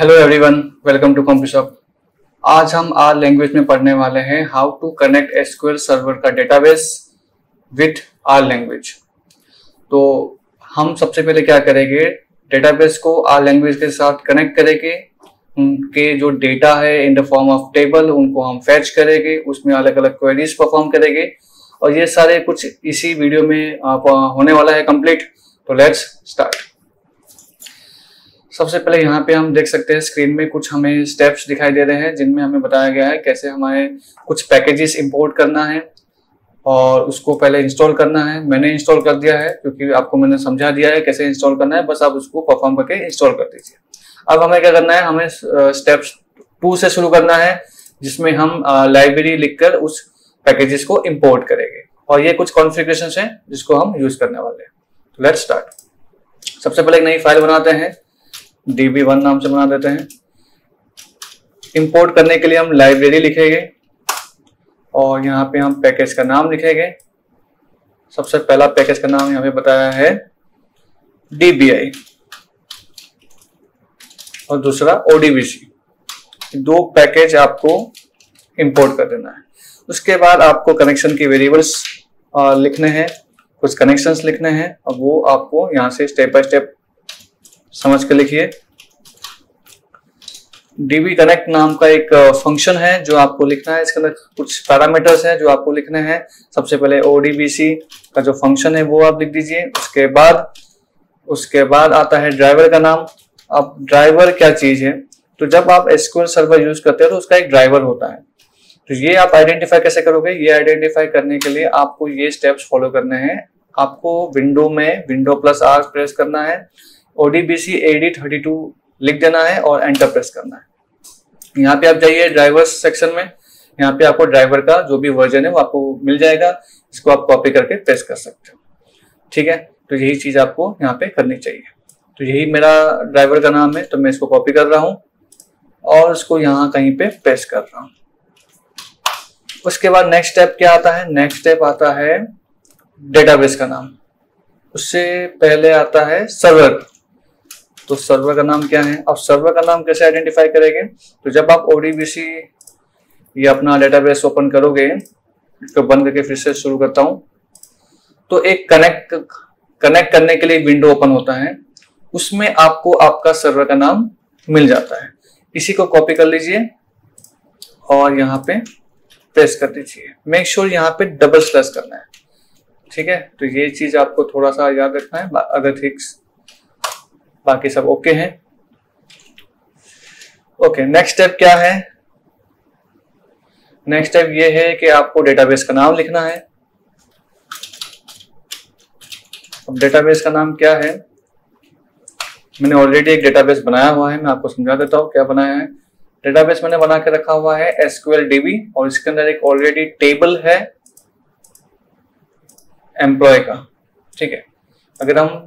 Hello everyone, welcome to Compushop. आज हम R language में पढ़ने वाले हैं how to connect SQL server का डेटाबेस विथ आर लैंग्वेज। तो हम सबसे पहले क्या करेंगे, डेटाबेस को आर लैंग्वेज के साथ कनेक्ट करेंगे। उनके जो डेटा है in the form of table उनको हम फैच करेंगे, उसमें अलग अलग क्वेरीज परफॉर्म करेंगे और ये सारे कुछ इसी वीडियो में होने वाला है कंप्लीट। तो लेट्स स्टार्ट। सबसे पहले यहाँ पे हम देख सकते हैं स्क्रीन में कुछ हमें स्टेप्स दिखाई दे रहे हैं जिनमें हमें बताया गया है कैसे हमें कुछ पैकेजेस इंपोर्ट करना है और उसको पहले इंस्टॉल करना है। मैंने इंस्टॉल कर दिया है क्योंकि आपको मैंने समझा दिया है कैसे इंस्टॉल करना है, बस आप उसको परफॉर्म करके इंस्टॉल कर दीजिए। अब हमें क्या करना है, हमें स्टेप्स 2 से शुरू करना है जिसमें हम लाइब्रेरी लिखकर उस पैकेजेस को इंपोर्ट करेंगे और ये कुछ कॉन्फ़िगरेशंस हैं जिसको हम यूज करने वाले हैं। तो लेट्स स्टार्ट। सबसे पहले एक नई फाइल बनाते हैं, db1 नाम से बना देते हैं। इंपोर्ट करने के लिए हम लाइब्रेरी लिखेंगे और यहाँ पे हम पैकेज का नाम लिखेंगे। सबसे पहला पैकेज का नाम यहाँ पे बताया है dbi और दूसरा odbc। 2 पैकेज आपको इंपोर्ट कर देना है। उसके बाद आपको कनेक्शन की वेरिएबल्स लिखने हैं, कुछ कनेक्शंस लिखने हैं और वो आपको यहाँ से स्टेप बाय स्टेप समझ के लिखिए। db कनेक्ट नाम का एक फंक्शन है जो आपको लिखना है। इसके अंदर कुछ पैरामीटर्स हैं जो आपको लिखने हैं। सबसे पहले odbc का जो फंक्शन है वो आप लिख दीजिए। उसके बाद आता है ड्राइवर का नाम। अब ड्राइवर क्या चीज है, तो जब आप एसक्यूएल सर्वर यूज करते हो तो उसका एक ड्राइवर होता है। तो ये आप आइडेंटिफाई कैसे करोगे, ये आइडेंटिफाई करने के लिए आपको ये स्टेप्स फॉलो करने हैं। आपको विंडो में विंडो+R प्रेस करना है, odbc AD32 लिख देना है और एंटर प्रेस करना है। यहाँ पे आप जाइए ड्राइवर्स सेक्शन में, यहाँ पे आपको ड्राइवर का जो भी वर्जन है वो आपको मिल जाएगा। इसको आप कॉपी करके पेस्ट कर सकते हो, ठीक है। तो यही चीज आपको यहाँ पे करनी चाहिए। तो यही मेरा ड्राइवर का नाम है, तो मैं इसको कॉपी कर रहा हूँ और इसको यहाँ कहीं पे पेस्ट कर रहा हूँ। उसके बाद नेक्स्ट स्टेप क्या आता है, नेक्स्ट स्टेप आता है डेटाबेस का नाम। उससे पहले आता है सर्वर। तो सर्वर का नाम क्या है, अब सर्वर का नाम कैसे आइडेंटिफाई करेंगे, तो जब आप odbc ये अपना डेटाबेस ओपन करोगे, इसको बंद करके फिर से शुरू करता हूं, तो एक कनेक्ट करने के लिए विंडो ओपन होता है, उसमें आपको आपका सर्वर का नाम मिल जाता है। इसी को कॉपी कर लीजिए और यहाँ पे पेस्ट कर दीजिए। मेक श्योर यहाँ पे डबल स्लैश करना है, ठीक है। तो ये चीज आपको थोड़ा सा याद रखना है, अगर ठीक बाकी सब ओके हैं। ओके, नेक्स्ट स्टेप क्या है, नेक्स्ट स्टेप ये है कि आपको डेटाबेस का नाम लिखना है। अब डेटाबेस का नाम क्या है, मैंने ऑलरेडी एक डेटाबेस बनाया हुआ है, मैं आपको समझा देता हूं क्या बनाया है। डेटाबेस मैंने बना के रखा हुआ है SQLDB और इसके अंदर एक ऑलरेडी टेबल है एम्प्लॉय का, ठीक है। अगर हम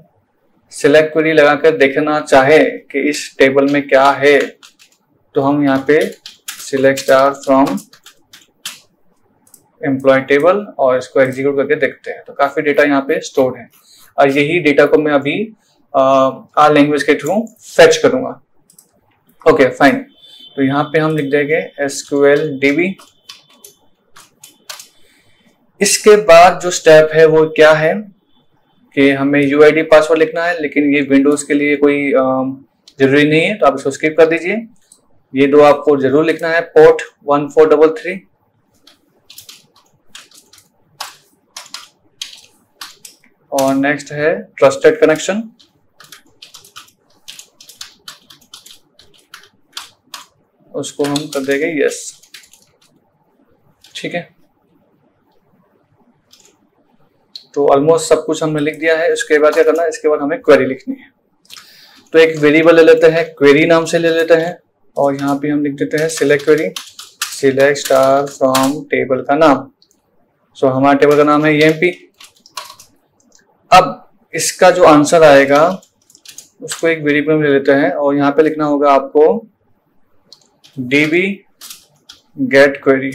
सिलेक्ट क्वेरी लगाकर देखना चाहे कि इस टेबल में क्या है, तो हम यहाँ पे select star from employ table और इसको एग्जीक्यूट करके देखते हैं। तो काफी डेटा यहाँ पे स्टोर्ड है और यही डेटा को मैं अभी आर लैंग्वेज के थ्रू फेच करूंगा। ओके फाइन, तो यहाँ पे हम लिख देंगे SQLDB। इसके बाद जो स्टेप है वो क्या है कि हमें UID पासवर्ड लिखना है, लेकिन ये विंडोज के लिए कोई जरूरी नहीं है, तो आप इसको स्किप कर दीजिए। ये 2 आपको जरूर लिखना है, पोर्ट 1433 और नेक्स्ट है ट्रस्टेड कनेक्शन। उसको हम कर देंगे यस, ठीक है। तो ऑलमोस्ट सब कुछ हमने लिख दिया है। उसके बाद क्या करना है, इसके बाद हमें क्वेरी लिखनी है। तो एक वेरिएबल ले लेते हैं, क्वेरी नाम से ले लेते हैं और यहाँ पे हम लिख देते हैं select query, select star from table का नाम। सो हमारा टेबल का नाम है EMP। अब इसका जो आंसर आएगा उसको एक वेरिएबल में ले लेते हैं और यहाँ पे लिखना होगा आपको db get query।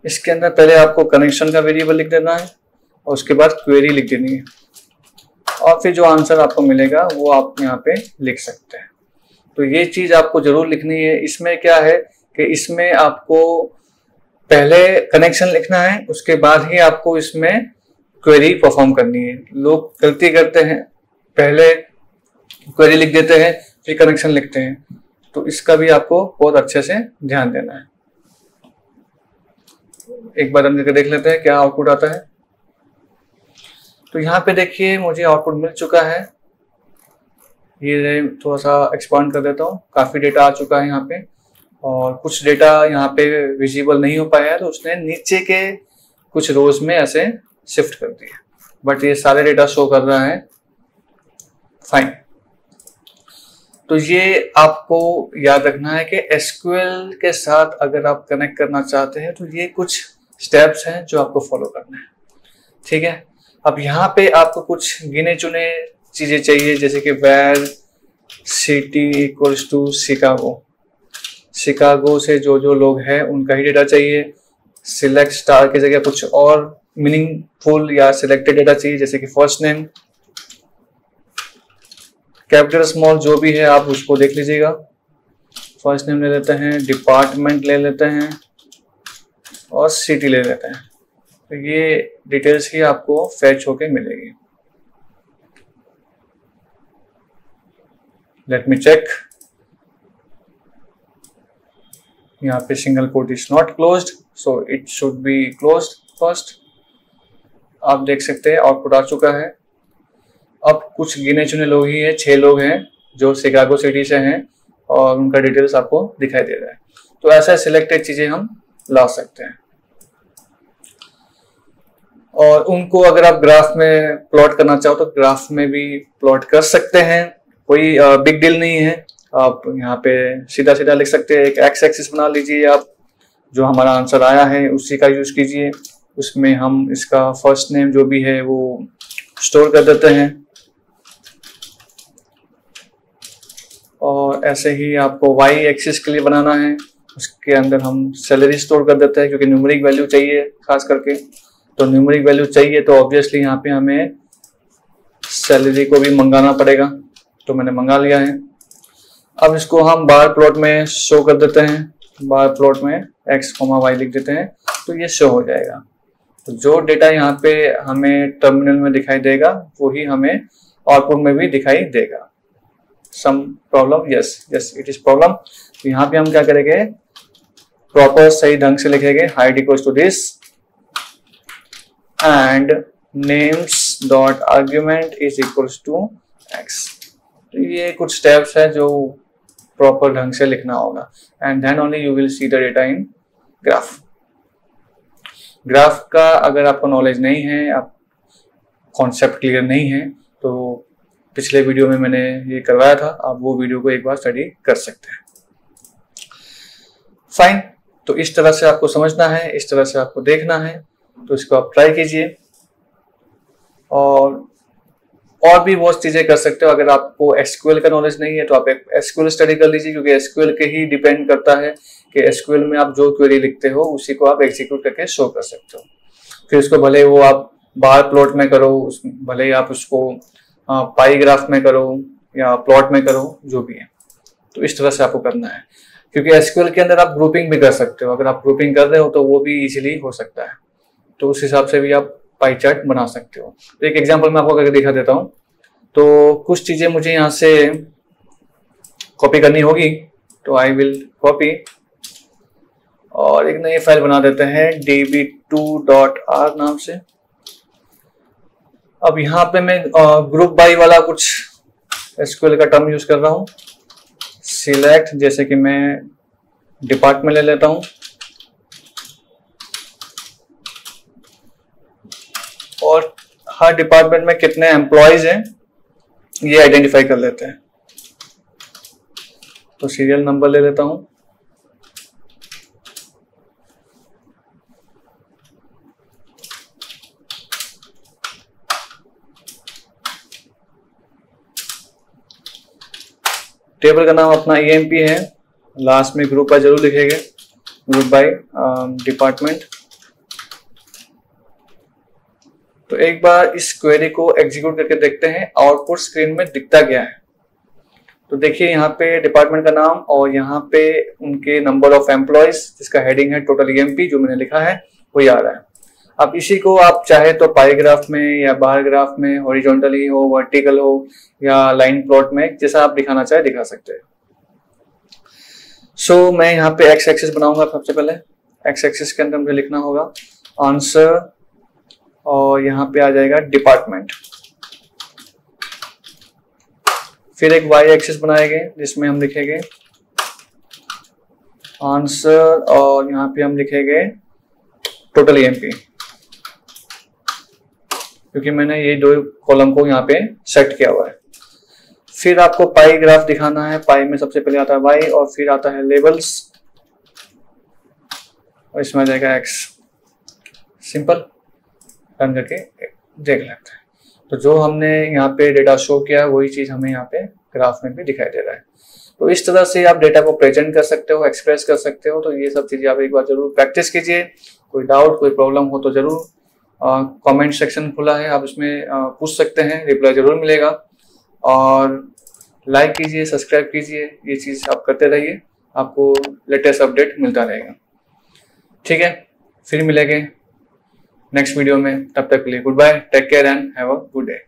इसके अंदर पहले आपको कनेक्शन का वेरिएबल लिख देना है और उसके बाद क्वेरी लिख देनी है। और फिर जो आंसर आपको मिलेगा वो आप यहाँ पे लिख सकते हैं। तो ये चीज आपको जरूर लिखनी है। इसमें क्या है कि इसमें आपको पहले कनेक्शन लिखना है, उसके बाद ही आपको इसमें क्वेरी परफॉर्म करनी है। लोग गलती करते हैं, पहले क्वेरी लिख देते हैं फिर कनेक्शन लिखते हैं, तो इसका भी आपको बहुत अच्छे से ध्यान देना है। एक बार हम देख लेते हैं क्या आउटपुट आता है। तो यहाँ पे देखिए मुझे आउटपुट मिल चुका है। ये थोड़ा सा एक्सपांड कर देता हूँ, काफी डेटा आ चुका है यहाँ पे, और कुछ डेटा यहाँ पे विजिबल नहीं हो पाया है तो उसने नीचे के कुछ रोज में ऐसे शिफ्ट कर दिया, बट ये सारे डेटा शो कर रहा है। फाइन। तो ये आपको याद रखना है कि एसक्यूएल के साथ अगर आप कनेक्ट करना चाहते हैं तो ये कुछ स्टेप्स हैं जो आपको फॉलो करना है। ठीक है, अब यहाँ पे आपको कुछ गिने चुने चीजें चाहिए, जैसे कि where city equals to Chicago. Chicago से जो जो लोग हैं उनका ही डेटा चाहिए। सिलेक्ट स्टार की जगह कुछ और मीनिंगफुल या सिलेक्टेड डेटा चाहिए, जैसे कि फर्स्ट नेम, कैपिटल स्मॉल जो भी है आप उसको देख लीजिएगा। फर्स्ट नेम ले लेते हैं, डिपार्टमेंट ले लेते हैं और सिटी ले लेते हैं। तो ये डिटेल्स ही आपको फैच होके मिलेगी। Let me check. यहाँ पे single quote is not closed, so it should be closed first. आप देख सकते हैं आउटपुट आ चुका है। अब कुछ गिने चुने लोग ही है, 6 लोग हैं जो शिकागो सिटी से हैं और उनका डिटेल्स आपको दिखाई दे रहा है। तो ऐसा सिलेक्टेड चीजें हम ला सकते हैं, और उनको अगर आप ग्राफ में प्लॉट करना चाहो तो ग्राफ में भी प्लॉट कर सकते हैं, कोई बिग डील नहीं है। आप यहाँ पे सीधा सीधा लिख सकते हैं, एक एक्स एक्सिस बना लीजिए आप, जो हमारा आंसर आया है उसी का यूज कीजिए। उसमें हम इसका फर्स्ट नेम जो भी है वो स्टोर कर देते हैं, और ऐसे ही आपको वाई एक्सिस के लिए बनाना है, उसके अंदर हम सैलरी स्टोर कर देते हैं, क्योंकि न्यूमेरिक वैल्यू चाहिए खास करके। तो न्यूमेरिक वैल्यू चाहिए तो ऑब्वियसली यहाँ पे हमें सैलरी को भी मंगाना पड़ेगा, तो मैंने मंगा लिया है। अब इसको हम बार प्लॉट में शो कर देते हैं, बार प्लॉट में x, y लिख देते हैं, तो ये शो हो जाएगा। तो जो डेटा यहाँ पे हमें टर्मिनल में दिखाई देगा वही हमें आउटपुट में भी दिखाई देगा। Some problem? Yes yes it is problem. तो यहाँ पे हम क्या करेंगे, प्रॉपर सही ढंग से लिखेंगे height equals to this and names dot argument is equals to x। तो ये कुछ स्टेप्स है जो प्रॉपर ढंग से लिखना होगा, and then only you will see the data in graph. Graph का अगर आपको नॉलेज नहीं है, आप कॉन्सेप्ट क्लियर नहीं है, तो पिछले वीडियो में मैंने ये करवाया था, आप वो वीडियो को एक बार स्टडी कर सकते हैं। फाइन। तो इस तरह से आपको समझना है, इस तरह से आपको देखना है, तो इसको आप ट्राई कीजिए। और भी बहुत चीजें कर सकते हो। अगर आपको एसक्यूएल का नॉलेज नहीं है तो आप एसक्यूएल स्टडी कर लीजिए, क्योंकि एसक्यूएल के ही डिपेंड करता है कि एसक्यूएल में आप जो क्वेरी लिखते हो उसी को आप एग्जीक्यूट करके शो कर सकते हो। फिर उसको भले वो आप बार प्लॉट में करो, भले ही आप उसको पाई ग्राफ में करो या प्लॉट में करो, जो भी है। तो इस तरह से आपको करना है, क्योंकि एसक्यूएल के अंदर आप ग्रुपिंग भी कर सकते हो। अगर आप ग्रुपिंग कर रहे हो तो वो भी इजीली हो सकता है, तो उस हिसाब से भी आप पाई चार्ट बना सकते हो। तो एक एग्जांपल मैं आपको करके दिखा देता हूँ। तो कुछ चीजें मुझे यहाँ से कॉपी करनी होगी, तो आई विल कॉपी और एक नई फाइल बना देते हैं db2.r नाम से। अब यहाँ पे मैं ग्रुप बाय वाला कुछ एसक्यूएल का टर्म यूज कर रहा हूँ। सिलेक्ट, जैसे कि मैं डिपार्टमेंट ले लेता हूँ और हर डिपार्टमेंट में कितने एम्प्लॉयज हैं ये आइडेंटिफाई कर लेते हैं। तो सीरियल नंबर ले लेता हूं, टेबल का नाम अपना EMP है, लास्ट में ग्रुप बाय जरूर लिखेंगे, ग्रुप बाय डिपार्टमेंट। तो एक बार इस क्वेरी को एग्जीक्यूट करके देखते हैं आउटपुट स्क्रीन में दिखता क्या है। तो देखिए यहाँ पे डिपार्टमेंट का नाम और यहाँ पे उनके नंबर ऑफ एम्प्लॉयज जिसका हेडिंग है टोटल ईएमपी जो मैंने लिखा है वही आ रहा है। अब इसी को आप चाहे तो पाई ग्राफ में या बार ग्राफ में हॉरिजॉन्टली हो, वर्टिकल हो या लाइन प्लॉट में, जैसा आप दिखाना चाहे दिखा सकते हैं। सो मैं यहाँ पे एक्स एक्सिस बनाऊंगा। सबसे पहले एक्स एक्सिस के अंदर मुझे लिखना होगा आंसर और यहाँ पे आ जाएगा डिपार्टमेंट। फिर एक वाई एक्सिस बनाएंगे जिसमें हम लिखेंगे आंसर और यहाँ पे हम लिखेंगे टोटल ईएमपी, क्योंकि मैंने ये दो कॉलम को यहाँ पे सेट किया हुआ है। फिर आपको पाई ग्राफ दिखाना है। पाई में सबसे पहले आता है वाई और फिर आता है लेवल्स और इसमें आ जाएगा एक्स। सिंपल रन करके देख लेते हैं। तो जो हमने यहाँ पे डेटा शो किया है वही चीज हमें यहाँ पे ग्राफ में भी दिखाई दे रहा है। तो इस तरह से आप डेटा को प्रेजेंट कर सकते हो, एक्सप्रेस कर सकते हो। तो ये सब चीजें आप एक बार जरूर प्रैक्टिस कीजिए। कोई डाउट कोई प्रॉब्लम हो तो जरूर कमेंट सेक्शन खुला है, आप उसमें पूछ सकते हैं, रिप्लाई जरूर मिलेगा। और लाइक कीजिए, सब्सक्राइब कीजिए, ये चीज आप करते रहिए, आपको लेटेस्ट अपडेट मिलता रहेगा। ठीक है, फिर मिलेंगे नेक्स्ट वीडियो में। तब तक के लिए good bye, take care and have a good day.